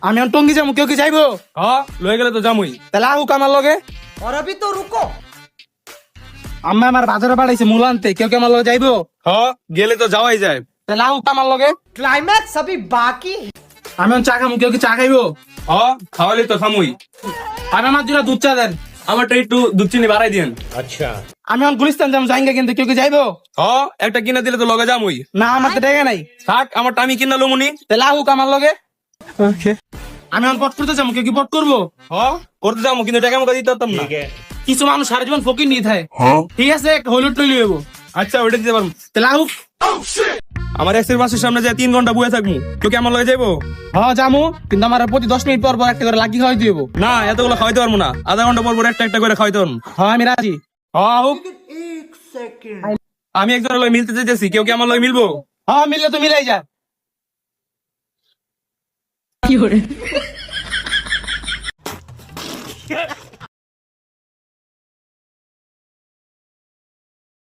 আমি এখন টঙ্গি যাবো, কেউ কি যাইবো? হ্যাঁ লয়ে গেলে তো জামুই। তাহলে আহুক আমার লগে। और अभी तो रुको। আম্মা আমার বাজারে পাঠাইছে মূল আনতে, কেউ কি আমার লগে যাইবো? হ্যাঁ গেলে তো যাওয়াই যায়। তাহলে আহুক আমার লগে। क्लाइमैक्स अभी बाकी है। আমি এখন চা খাবো, কেউ কি চা খাইবো? হ্যাঁ খাওয়ালে তো থামুই। আর আমার দুটা দুধ চা দেন। আমারটা একটু দুধ চিনি বাড়াই দিন। আমি এখন গুলিস্তান যাবো, জাইঙ্গা কিন্তু কেউ কি যাইবো? হ্যাঁ একটা কিনে দিলে তো লগে জামুই। না আমার তো টাকা নাই। থাক আমারটা আমি কিনা লমুনি। তাহলে আহুক আমার লগে। আমি এখন পট করতে যাবো, কেউ কি পট করবো? হ্যাঁ করতে যাবো কিন্তু টাকা মুখা দিতে পারতাম না। কিছু মানুষ সারা জীবন ফকির নিয়ে থাকে। ঠিক আছে, একটা হলুদ টইলি হইব। আচ্ছা ওইটা দিতে পারবো। তাহলে আহুক। আমার এক্সের বাসের সামনে যায় 3 ঘন্টা বয়ে থাকবো, কেউ কি আমার লগে যাইবো? হ্যাঁ যামু, কিন্তু আমার প্রতি 10 মিনিট পর পর একটা করে লাগি খাওয়াই দিব। না এতগুলো খাওয়াইতে পারবো না, আধা ঘন্টা পর পর একটা একটা করে খাওয়াইতে পারবো। হ্যাঁ আমি রাজি। হ্যাঁ হোক। আমি একজনের লগে মিলতে চাইতেছি, কেউ কি আমার লগে মিলবো? হ্যাঁ মিললে তো মিলাই যা।